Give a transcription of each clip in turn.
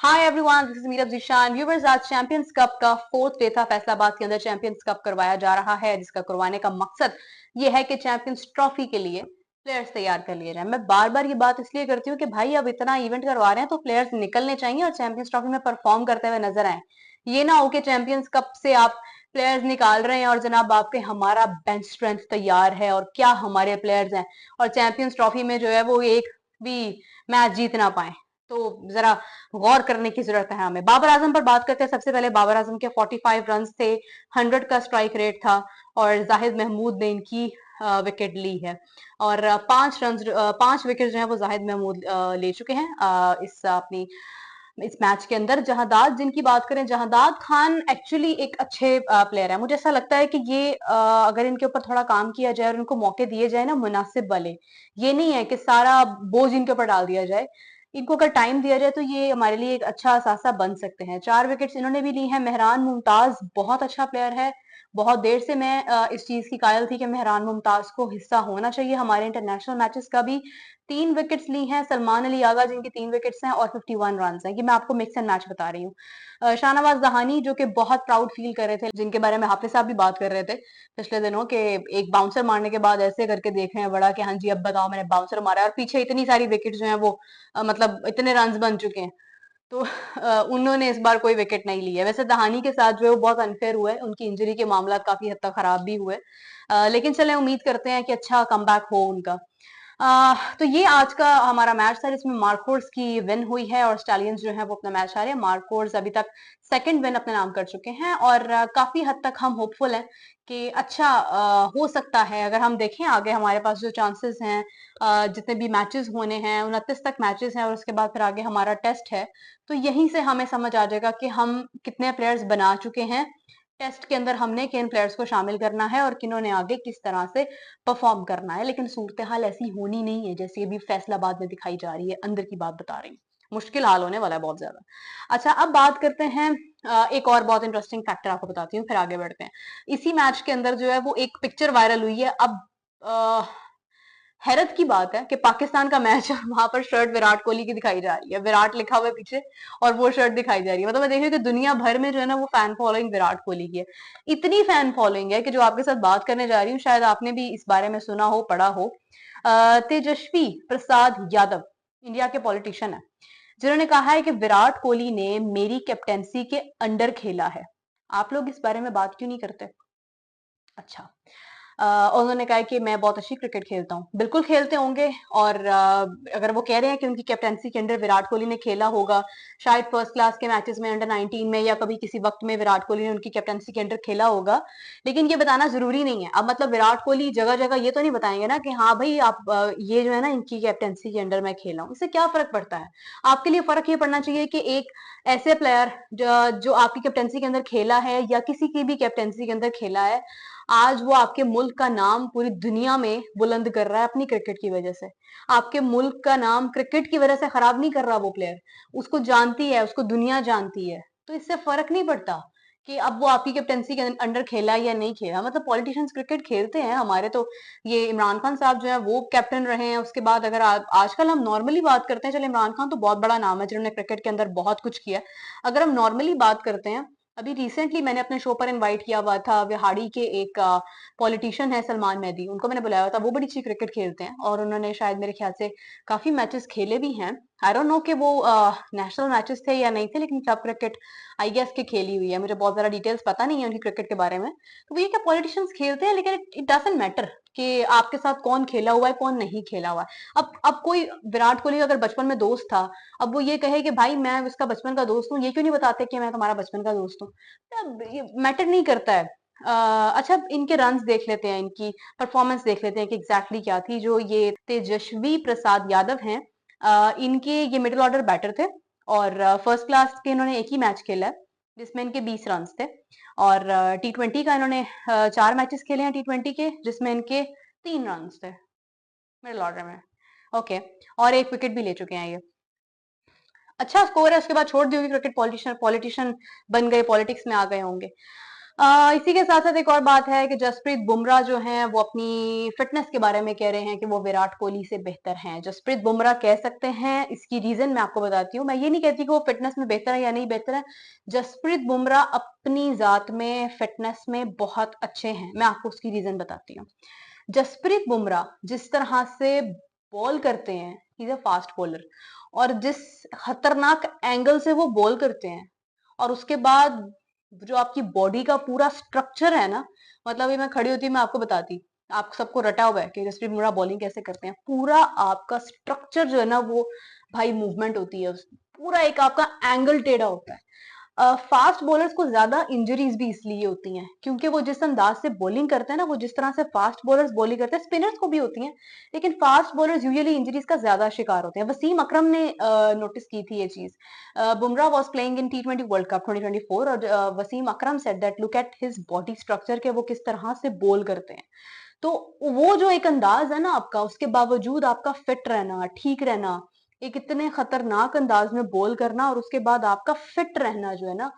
Hi everyone, this is Meerab Zeeshan. Viewers, आज champions cup का fourth day था। फैसलाबाद के अंदर चैंपियंस कप करवाया जा रहा है, जिसका करवाने का मकसद ये है कि चैंपियंस ट्रॉफी के लिए प्लेयर्स तैयार कर लिए जाए। मैं बार बार ये बात इसलिए करती हूँ कि भाई अब इतना इवेंट करवा रहे हैं तो प्लेयर्स निकलने चाहिए और चैंपियंस ट्रॉफी में परफॉर्म करते हुए नजर आए। ये ना हो कि चैंपियंस कप से आप प्लेयर्स निकाल रहे हैं और जनाब आपके हमारा बेंच स्ट्रेंथ तैयार है और क्या हमारे प्लेयर्स हैं और चैंपियंस ट्रॉफी में जो है वो एक भी मैच जीत ना पाए। तो जरा गौर करने की जरूरत है हमें। बाबर आजम पर बात करते हैं। सबसे पहले बाबर आजम के 45 रन थे, 100 का स्ट्राइक रेट था और जाहिद महमूद ने इनकी विकेट ली है और 5 विकेट जो है वो जाहिद महमूद ले चुके हैं इस अपनी इस मैच के अंदर। जहादाद जिनकी बात करें, जहादाद खान एक्चुअली एक अच्छे प्लेयर है। मुझे ऐसा लगता है कि ये अगर इनके ऊपर थोड़ा काम किया जाए और इनको मौके दिए जाए ना मुनासिब वाले, ये नहीं है कि सारा बोझ इनके ऊपर डाल दिया जाए। इनको अगर टाइम दिया जाए तो ये हमारे लिए एक अच्छा असासा बन सकते हैं। 4 विकेट्स इन्होंने भी ली हैं। मेहरान मुमताज बहुत अच्छा प्लेयर है। बहुत देर से मैं इस चीज की कायल थी कि मेहरान मुमताज को हिस्सा होना चाहिए हमारे इंटरनेशनल मैचेस का भी। 3 विकेट्स ली हैं सलमान अली आगा, जिनकी 3 विकेट्स हैं और 51 रन हैं। ये मैं आपको मिक्स एंड मैच बता रही हूँ। शाहनवाज जहानी जो कि बहुत प्राउड फील कर रहे थे, जिनके बारे में हाफिज साहब भी बात कर रहे थे पिछले दिनों के, एक बाउंसर मारने के बाद ऐसे करके देख रहे हैं बड़ा कि हाँ जी अब बताओ मैंने बाउंसर मारा है और पीछे इतनी सारी विकेट जो है वो मतलब इतने रन बन चुके हैं। तो उन्होंने इस बार कोई विकेट नहीं ली है। वैसे दहानी के साथ जो है वो बहुत अनफेयर हुआ है, उनकी इंजरी के मामला काफी हद तक खराब भी हुए। लेकिन चले उम्मीद करते हैं कि अच्छा कमबैक हो उनका। तो ये आज का हमारा मैच था जिसमें मार्कोर्स की विन हुई है और स्टालियंस जो है वो अपना मैच हारे हैं। मार्कोर्स अभी तक सेकंड विन अपने नाम कर चुके हैं और काफी हद तक हम होपफुल हैं कि अच्छा हो सकता है। अगर हम देखें आगे हमारे पास जो चांसेस हैं, जितने भी मैचेस होने हैं, 29 तक मैचेस हैं और उसके बाद फिर आगे हमारा टेस्ट है, तो यहीं से हमें समझ आ जाएगा कि हम कितने प्लेयर्स बना चुके हैं। टेस्ट के अंदर हमने किन प्लेयर्स को शामिल करना है और किन्होंने आगे किस तरह से परफॉर्म करना है। लेकिन सूरत हाल ऐसी होनी नहीं है जैसे अभी फैसलाबाद में दिखाई जा रही है। अंदर की बात बता रही हूँ, मुश्किल हाल होने वाला है बहुत ज्यादा। अच्छा, अब बात करते हैं एक और बहुत इंटरेस्टिंग फैक्टर आपको बताती हूँ, फिर आगे बढ़ते हैं। इसी मैच के अंदर जो है वो एक पिक्चर वायरल हुई है। अब हैरत की बात है कि पाकिस्तान का मैच है, वहां पर शर्ट विराट कोहली की दिखाई जा रही है, विराट लिखा हुआ है पीछे और वो शर्ट दिखाई जा रही है। मतलब मैं देख रही हूँ कि दुनिया भर में जो है ना वो फैन फॉलोइंग विराट कोहली की है। इतनी फैन फॉलोइंग है कि जो आपके साथ बात करने जा रही हूँ शायद आपने भी इस बारे में सुना हो, पढ़ा हो। तेजस्वी प्रसाद यादव इंडिया के पॉलिटिशियन है, जिन्होंने कहा है कि विराट कोहली ने मेरी कैप्टेंसी के अंडर खेला है। आप लोग इस बारे में बात क्यों नहीं करते? अच्छा, और उन्होंने कहा कि मैं बहुत अच्छी क्रिकेट खेलता हूँ। बिल्कुल खेलते होंगे। और अगर वो कह रहे हैं कि उनकी कैप्टेंसी के अंडर विराट कोहली ने खेला होगा, शायद फर्स्ट क्लास के मैचेस में अंडर 19 में या कभी किसी वक्त में विराट कोहली ने उनकी कैप्टेंसी के अंडर खेला होगा, लेकिन ये बताना जरूरी नहीं है। अब मतलब विराट कोहली जगह जगह ये तो नहीं बताएंगे ना कि हाँ भाई आप ये जो है ना इनकी कैप्टेंसी के अंडर मैं खेला हूँ। इससे क्या फर्क पड़ता है? आपके लिए फर्क ये पड़ना चाहिए कि एक ऐसे प्लेयर जो आपकी कैप्टेंसी के अंदर खेला है या किसी की भी कैप्टेंसी के अंदर खेला है, आज वो आपके मुल्क का नाम पूरी दुनिया में बुलंद कर रहा है अपनी क्रिकेट की वजह से। आपके मुल्क का नाम क्रिकेट की वजह से खराब नहीं कर रहा वो प्लेयर, उसको जानती है, उसको दुनिया जानती है। तो इससे फर्क नहीं पड़ता कि अब वो आपकी कैप्टेंसी के अंडर खेला या नहीं खेला। मतलब पॉलिटिशियंस क्रिकेट खेलते हैं हमारे तो। ये इमरान खान साहब जो है वो कैप्टन रहे हैं। उसके बाद अगर आजकल हम नॉर्मली बात करते हैं, चले इमरान खान तो बहुत बड़ा नाम है जिन्होंने क्रिकेट के अंदर बहुत कुछ किया। अगर हम नॉर्मली बात करते हैं, अभी रिसेंटली मैंने अपने शो पर इनवाइट किया हुआ था विहाड़ी के एक पॉलिटिशियन है सलमान मेहदी, उनको मैंने बुलाया हुआ था। वो बड़ी अच्छी क्रिकेट खेलते हैं और उन्होंने शायद मेरे ख्याल से काफी मैचेस खेले भी हैं। आई डोंट नो कि वो नेशनल मैचेस थे या नहीं थे, लेकिन क्लब क्रिकेट आई गेस के खेली हुई है। मुझे बहुत ज्यादा डिटेल्स पता नहीं है उनकी क्रिकेट के बारे में। तो ये क्या पॉलिटिशियंस खेलते हैं, लेकिन इट डजंट मैटर कि आपके साथ कौन खेला हुआ है कौन नहीं खेला हुआ है। अब कोई विराट कोहली अगर बचपन में दोस्त था, अब वो ये कहे कि भाई मैं उसका बचपन का दोस्त हूँ, ये क्यों नहीं बताते कि मैं तुम्हारा बचपन का दोस्त हूँ? अब ये मैटर नहीं करता है। अच्छा, इनके रन्स देख लेते हैं, इनकी परफॉर्मेंस देख लेते हैं कि एग्जैक्टली क्या थी। जो ये तेजस्वी प्रसाद यादव हैं, इनके ये मिडिल ऑर्डर बैटर थे और फर्स्ट क्लास के इन्होंने एक ही मैच खेला है जिसमें इनके 20 रन थे। और T20 का इन्होंने 4 मैचेस खेले हैं T20 के, जिसमें इनके 3 रन थे मिडिल ऑर्डर में। ओके, और एक विकेट भी ले चुके हैं ये। अच्छा स्कोर है। उसके बाद छोड़ दी होगी क्रिकेट, पॉलिटिशियन पॉलिटिशियन बन गए, पॉलिटिक्स में आ गए होंगे। इसी के साथ साथ एक और बात है कि जसप्रीत बुमराह जो हैं वो अपनी फिटनेस के बारे में कह रहे हैं कि वो विराट कोहली से बेहतर हैं। जसप्रीत बुमराह कह सकते हैं, इसकी रीजन मैं आपको बताती हूँ। मैं ये नहीं कहती कि वो फिटनेस में बेहतर है या नहीं बेहतर है। जसप्रीत बुमराह अपनी जात में फिटनेस में बहुत अच्छे हैं। मैं आपको उसकी रीजन बताती हूँ। जसप्रीत बुमराह जिस तरह से बॉल करते हैं, he is a fast bowler, और जिस खतरनाक एंगल से वो बॉल करते हैं, और उसके बाद जो आपकी बॉडी का पूरा स्ट्रक्चर है ना, मतलब ये मैं खड़ी होती मैं आपको बताती, आप सबको रटा हुआ है कि जसप्रीत बुमराह बॉलिंग कैसे करते हैं। पूरा आपका स्ट्रक्चर जो है ना वो, भाई मूवमेंट होती है पूरा एक आपका एंगल टेढ़ा होता है। फास्ट बॉलर्स को ज्यादा इंजरीज भी इसलिए होती हैं क्योंकि वो जिस अंदाज से बॉलिंग करते हैं ना, वो जिस तरह से फास्ट बॉलर्स बॉलिंग करते हैं, स्पिनर्स को भी होती हैं, लेकिन फास्ट बॉलर्स यूजुअली इंजरीज का ज्यादा शिकार होते हैं। वसीम अकरम ने नोटिस की थी ये चीज। बुमराह वाज प्लेइंग इन टी20 वर्ल्ड कप 2024 और Wasim Akram said that look at his body structure के वो किस तरह से बॉल करते हैं। तो वो जो एक अंदाज है ना आपका, उसके बावजूद आपका फिट रहना, ठीक रहना, एक इतने खतरनाक अंदाज में बॉल करना और उसके बाद आपका फिट रहना जो है ना,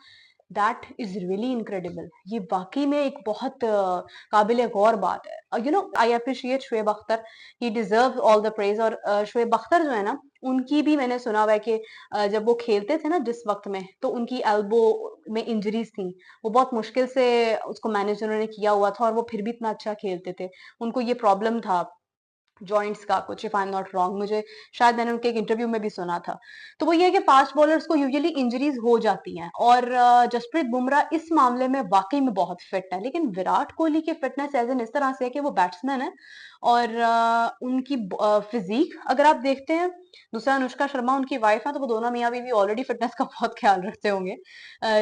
दैट इज रियली इनक्रेडिबल। ये वाकई में एक बहुत काबिल गौर बात है। You know, I appreciate Shoaib Akhtar, he deserve all the praise. और शोएब अख्तर जो है ना, उनकी भी मैंने सुना हुआ है कि जब वो खेलते थे ना जिस वक्त में, तो उनकी एल्बो में इंजरीज थी। वो बहुत मुश्किल से उसको मैनेज उन्होंने किया हुआ था और वो फिर भी इतना अच्छा खेलते थे। उनको ये प्रॉब्लम था जॉइंट्स का कुछ, if I am not wrong, मुझे शायद मैंने उनके एक इंटरव्यू में भी सुना था। तो वो ये है कि फास्ट बॉलर्स को यूजुअली इंजरीज हो जाती हैं, और जसप्रीत बुमराह इस मामले में वाकई में बहुत फिट है। लेकिन विराट कोहली की फिटनेस एज एन इस तरह से है कि वो बैट्समैन है, और उनकी फिजिक अगर आप देखते हैं, दूसरा अनुष्का शर्मा उनकी वाइफ है, तो वो दोनों मियाँ बीवी ऑलरेडी फिटनेस का बहुत ख्याल रखते होंगे।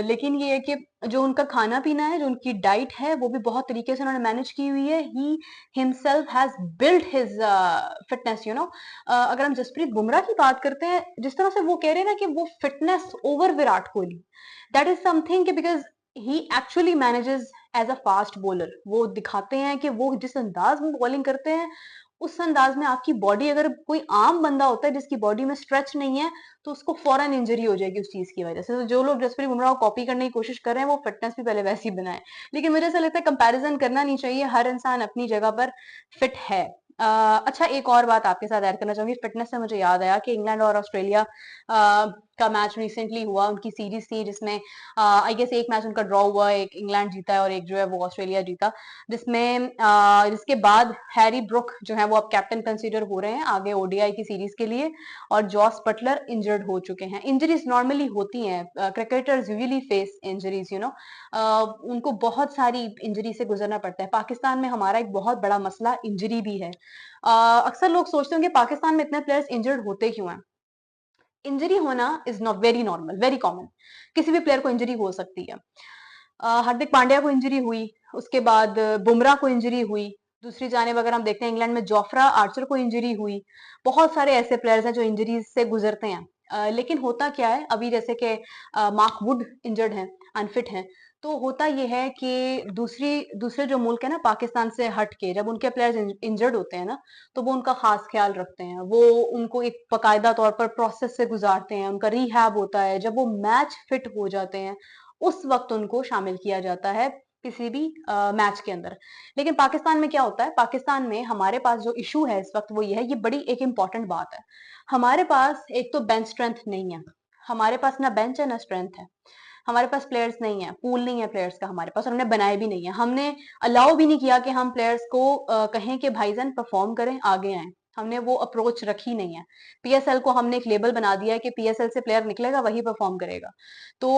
लेकिन ये है कि जो उनका खाना पीना है, जो उनकी डाइट है, वो भी बहुत तरीके से उन्होंने मैनेज की हुई है। ही himself has built his fitness, you know। अगर हम जसप्रीत बुमराह की बात करते हैं, जिस तरह से वो कह रहे हैं ना कि वो fitness over Virat Kohli, that is something कि because he actually manages as a fast bowler. वो दिखाते हैं कि वो जिस अंदाज में बॉलिंग करते हैं, उस अंदाज में आपकी बॉडी, अगर कोई आम बंदा होता है जिसकी बॉडी में स्ट्रेच नहीं है, तो उसको फौरन इंजरी हो जाएगी उस चीज की वजह से। तो जो लोग जसप्रीत बुमराह को कॉपी करने की कोशिश कर रहे हैं, वो फिटनेस भी पहले वैसी बनाए। लेकिन मुझे ऐसा लगता है कंपैरिजन करना नहीं चाहिए, हर इंसान अपनी जगह पर फिट है। अच्छा, एक और बात आपके साथ ऐड करना चाहूंगी, फिटनेस से मुझे याद आया कि इंग्लैंड और ऑस्ट्रेलिया का मैच रिसेंटली हुआ, उनकी सीरीज थी जिसमें आई गेस एक मैच उनका ड्रॉ हुआ, एक इंग्लैंड जीता है और एक जो है वो ऑस्ट्रेलिया जीता, जिसमें जिसके बाद हैरी ब्रुक जो है वो अब कैप्टन कंसीडर हो रहे हैं आगे ओडीआई की सीरीज के लिए, और जॉस बटलर इंजर्ड हो चुके हैं। इंजरीज नॉर्मली होती हैं, cricketers usually face injuries, you know, उनको बहुत सारी इंजरी से गुजरना पड़ता है। पाकिस्तान में हमारा एक बहुत बड़ा मसला इंजरी भी है। अक्सर लोग सोचते होंगे पाकिस्तान में इतने प्लेयर्स इंजर्ड होते क्यों हैं। इंजरी होना is not very normal, very common. किसी भी प्लेयर को इंजरी हो सकती है। हार्दिक पांड्या को इंजरी हुई, उसके बाद बुमराह को इंजरी हुई, दूसरी जानिब अगर हम देखते हैं इंग्लैंड में जोफ्रा आर्चर को इंजरी हुई। बहुत सारे ऐसे प्लेयर्स हैं जो इंजरीज से गुजरते हैं। लेकिन होता क्या है अभी, जैसे कि मार्क वुड इंजर्ड हैं, अनफिट हैं। तो होता यह है कि दूसरे जो मुल्क है ना पाकिस्तान से हट के, जब उनके प्लेयर्स इंजर्ड होते हैं ना, तो वो उनका खास ख्याल रखते हैं। वो उनको एक बाकायदा तौर पर प्रोसेस से गुजारते हैं, उनका रिहैब होता है। जब वो मैच फिट हो जाते हैं, उस वक्त उनको शामिल किया जाता है किसी भी मैच के अंदर। लेकिन पाकिस्तान में क्या होता है, पाकिस्तान में हमारे पास जो इशू है इस वक्त वो ये है, ये बड़ी एक इंपॉर्टेंट बात है। हमारे पास एक तो बेंच स्ट्रेंथ नहीं है, हमारे पास ना बेंच है ना स्ट्रेंथ है। हमारे पास प्लेयर्स नहीं है, पूल नहीं है प्लेयर्स का हमारे पास, और हमने बनाए भी नहीं है। हमने अलाउ भी नहीं किया कि हम प्लेयर्स को कहें कि भाईजान परफॉर्म करें, आगे आए। हमने वो अप्रोच रखी नहीं है। पीएसएल को हमने एक लेबल बना दिया है कि पीएसएल से प्लेयर निकलेगा वही परफॉर्म करेगा। तो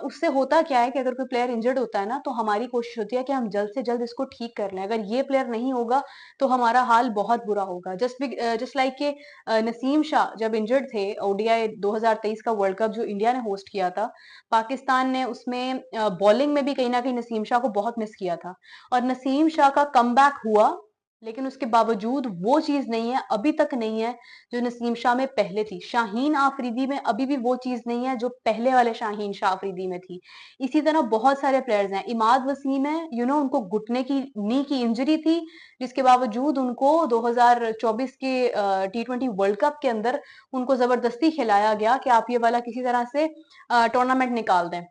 उससे होता क्या है कि अगर कोई प्लेयर इंजर्ड होता है ना, तो हमारी कोशिश होती है कि हम जल्द से जल्द इसको ठीक कर लें। अगर ये प्लेयर नहीं होगा तो हमारा हाल बहुत बुरा होगा। जस्ट लाइक के नसीम शाह जब इंजर्ड थे ओडीआई 2023 का वर्ल्ड कप जो इंडिया ने होस्ट किया था, पाकिस्तान ने उसमें बॉलिंग में भी कहीं ना कहीं नसीम शाह को बहुत मिस किया था, और नसीम शाह का कमबैक हुआ। लेकिन उसके बावजूद वो चीज नहीं है, अभी तक नहीं है जो नसीम शाह में पहले थी। शाहीन आफरीदी में अभी भी वो चीज नहीं है जो पहले वाले शाहीन शाह आफरीदी में थी। इसी तरह बहुत सारे प्लेयर्स हैं, इमाद वसीम है, यू नो, उनको घुटने की नी की इंजरी थी, जिसके बावजूद उनको 2024 के टी20 वर्ल्ड कप के अंदर उनको जबरदस्ती खिलाया गया कि आप ये वाला किसी तरह से टूर्नामेंट निकाल दें।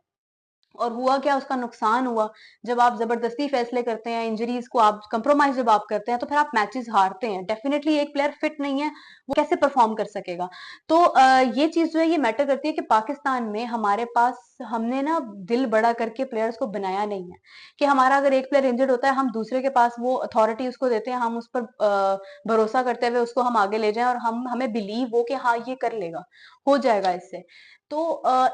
और हुआ क्या, उसका नुकसान हुआ। जब आप जबरदस्ती फैसले करते हैं, इंजरीज को आप कंप्रोमाइज जब आप करते हैं, तो फिर आप मैचेस हारते हैं। डेफिनेटली एक प्लेयर फिट नहीं है, वो कैसे परफॉर्म कर सकेगा। तो ये चीज जो है ये मैटर करती है कि पाकिस्तान में हमारे पास हमने ना दिल बड़ा करके प्लेयर्स को बनाया नहीं है, कि हमारा अगर एक प्लेयर इंजर्ड होता है, हम दूसरे के पास वो अथॉरिटी उसको देते हैं, हम उस पर भरोसा करते हुए उसको हम आगे ले जाएं, और हम हमें बिलीव हो कि हाँ ये कर लेगा, हो जाएगा इससे। तो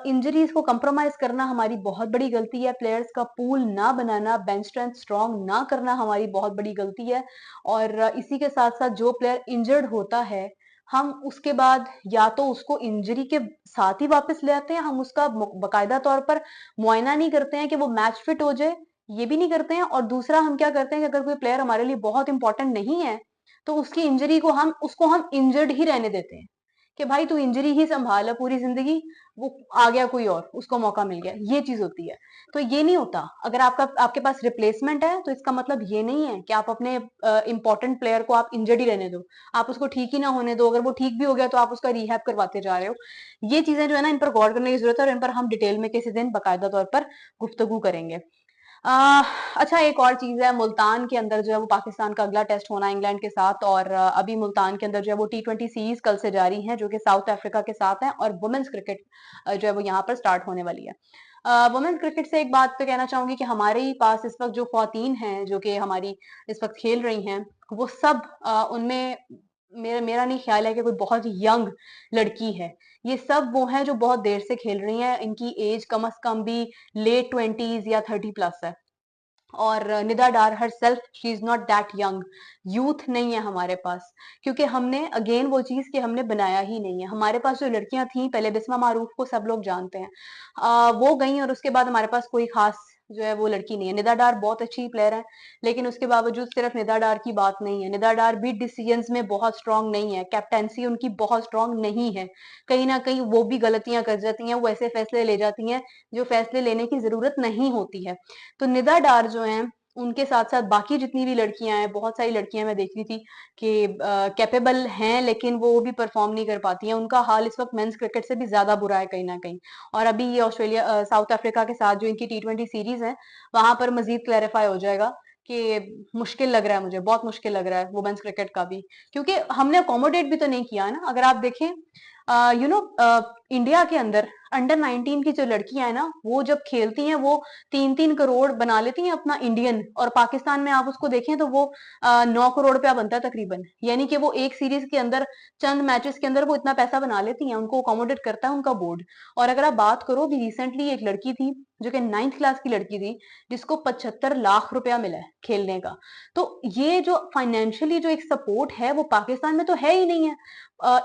इंजरीज को कंप्रोमाइज करना हमारी बहुत बड़ी गलती है, प्लेयर्स का पूल ना बनाना, बेंच स्ट्रेंथ स्ट्रांग ना करना हमारी बहुत बड़ी गलती है। और इसी के साथ साथ जो प्लेयर इंजर्ड होता है, हम उसके बाद या तो उसको इंजरी के साथ ही वापस ले आते हैं, हम उसका बकायदा तौर पर मुआयना नहीं करते हैं कि वो मैच फिट हो जाए, ये भी नहीं करते हैं। और दूसरा हम क्या करते हैं कि अगर कोई प्लेयर हमारे लिए बहुत इंपॉर्टेंट नहीं है, तो उसकी इंजरी को हम इंजर्ड ही रहने देते हैं, कि भाई तू इंजरी ही संभाल पूरी जिंदगी, वो आ गया कोई और, उसको मौका मिल गया, ये चीज होती है। तो ये नहीं होता। अगर आपके पास रिप्लेसमेंट है, तो इसका मतलब ये नहीं है कि आप अपने इंपॉर्टेंट प्लेयर को आप इंजर्ड ही रहने दो, आप उसको ठीक ही ना होने दो। अगर वो ठीक भी हो गया, तो आप उसका रिहैब करवाते जा रहे हो। ये चीजें जो है ना, इन पर गौर करने की जरूरत है, और इन पर हम डिटेल में किसी दिन बाकायदा तौर पर गुफ्तगू करेंगे। अच्छा, एक और चीज है, मुल्तान के अंदर जो है वो पाकिस्तान का अगला टेस्ट होना है इंग्लैंड के साथ, और अभी मुल्तान के अंदर जो है वो T20 सीरीज कल से जारी है, जो कि साउथ अफ्रीका के साथ है, और वुमेन्स क्रिकेट जो है वो यहाँ पर स्टार्ट होने वाली है। वुमेन्स क्रिकेट से एक बात तो कहना चाहूंगी कि हमारे ही पास इस वक्त जो ख्वातीन हैं जो कि हमारी इस वक्त खेल रही हैं, वो सब उनमें मेरा मेरा नहीं ख्याल है कि कोई बहुत ही यंग लड़की है। ये सब वो हैं जो बहुत देर से खेल रही हैं, इनकी एज कम अज कम भी लेट 20s या 30 प्लस है। और Nida Dar herself, she is not that young. Youth नहीं है हमारे पास, क्योंकि हमने अगेन वो चीज कि हमने बनाया ही नहीं है। हमारे पास जो लड़कियां थी पहले, बिस्मा मारूफ को सब लोग जानते हैं, वो गई, और उसके बाद हमारे पास कोई खास जो है वो लड़की नहीं है। निदा डार बहुत अच्छी प्लेयर है, लेकिन उसके बावजूद सिर्फ निदा डार की बात नहीं है। निदा डार भी डिसीजंस में बहुत स्ट्रांग नहीं है, कैप्टेंसी उनकी बहुत स्ट्रांग नहीं है, कहीं ना कहीं वो भी गलतियां कर जाती हैं, वो ऐसे फैसले ले जाती हैं जो फैसले लेने की जरूरत नहीं होती है। तो निदा डार जो हैं, उनके साथ साथ बाकी जितनी भी लड़कियां हैं, बहुत सारी लड़कियां मैं देख रही थी कि कैपेबल हैं, लेकिन वो भी परफॉर्म नहीं कर पाती हैं। उनका हाल इस वक्त मेंस क्रिकेट से भी ज्यादा बुरा है कहीं ना कहीं। और अभी ये ऑस्ट्रेलिया साउथ अफ्रीका के साथ जो इनकी T20 सीरीज है, वहां पर मजीद क्लैरिफाई हो जाएगा कि मुश्किल लग रहा है, मुझे बहुत मुश्किल लग रहा है वुमेन्स क्रिकेट का भी, क्योंकि हमने अकोमोडेट भी तो नहीं किया है ना। अगर आप देखें, इंडिया के अंदर अंडर 19 की जो लड़कियां हैं ना, वो जब खेलती हैं, वो 3-3 करोड़ बना लेती हैं अपना इंडियन, और पाकिस्तान में आप उसको देखें तो वो 9 करोड़ रुपया बनता है तकरीबन। यानी कि वो एक सीरीज के अंदर, चंद मैचेस के अंदर वो इतना पैसा बना लेती हैं, उनको अकोमोडेट करता है उनका बोर्ड। और अगर आप बात करो, भी रिसेंटली एक लड़की थी जो कि 9th क्लास की लड़की थी, जिसको 75 लाख रुपया मिला है खेलने का। तो ये जो फाइनेंशियली जो एक सपोर्ट है, वो पाकिस्तान में तो है ही नहीं है।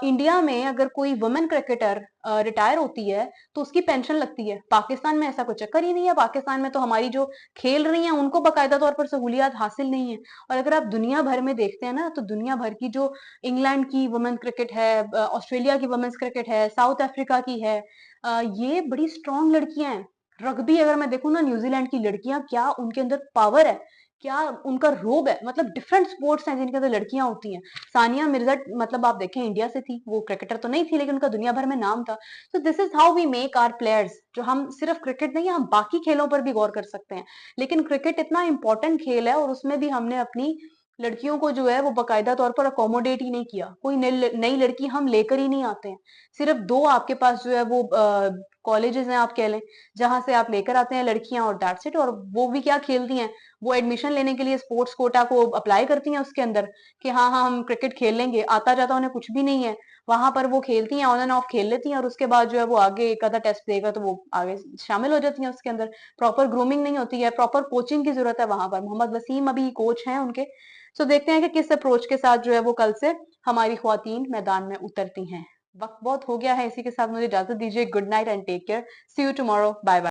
इंडिया में अगर कोई वुमेन क्रिकेटर रिटायर होती है, तो उसकी पेंशन लगती है। पाकिस्तान में ऐसा कोई चक्कर ही नहीं है। पाकिस्तान में तो हमारी जो खेल रही हैं, उनको बाकायदा तौर पर सहूलियात हासिल नहीं है। और अगर आप दुनिया भर में देखते हैं ना, तो दुनिया भर की जो इंग्लैंड की वुमेन क्रिकेट है, ऑस्ट्रेलिया की वुमेन्स क्रिकेट है, साउथ अफ्रीका की है, ये बड़ी स्ट्रांग लड़कियां हैं। रग्बी अगर मैं देखूं ना, न्यूजीलैंड की लड़कियां, क्या उनके अंदर पावर है, क्या उनका रोब है। मतलब डिफरेंट स्पोर्ट्स हैं जिनके अंदर लड़कियां होती हैं। सानिया मिर्जा, मतलब आप देखें, इंडिया से थी, वो क्रिकेटर तो नहीं थी, लेकिन उनका दुनिया भर में नाम था। तो this is how we make our players, जो हम सिर्फ क्रिकेट नहीं, हम बाकी खेलों पर भी गौर कर सकते हैं। लेकिन क्रिकेट इतना इंपॉर्टेंट खेल है, और उसमें भी हमने अपनी लड़कियों को जो है वो बाकायदा तौर पर अकोमोडेट ही नहीं किया। कोई नई लड़की हम लेकर ही नहीं आते हैं। सिर्फ दो आपके पास जो है वो कॉलेजेस हैं, आप कह लें, जहां से आप लेकर आते हैं लड़कियां, और दैट्स इट। और वो भी क्या खेलती हैं, वो एडमिशन लेने के लिए स्पोर्ट्स कोटा को अप्लाई करती हैं उसके अंदर, कि हाँ हाँ हम क्रिकेट खेल लेंगे, आता जाता उन्हें कुछ भी नहीं है। वहां पर वो खेलती हैं, ऑन एंड ऑफ खेल लेती हैं, और उसके बाद जो है वो आगे एक आधा टेस्ट देगा तो वो आगे शामिल हो जाती हैं उसके अंदर। प्रॉपर ग्रूमिंग नहीं होती है, प्रॉपर कोचिंग की जरूरत है वहां पर। मोहम्मद वसीम अभी कोच हैं उनके। सो देखते हैं कि किस अप्रोच के साथ जो है वो कल से हमारी ख्वातीन मैदान में उतरती हैं। वक्त बहुत हो गया है, इसी के साथ मुझे इजाजत दीजिए। Good night and take care. See you tomorrow. Bye bye.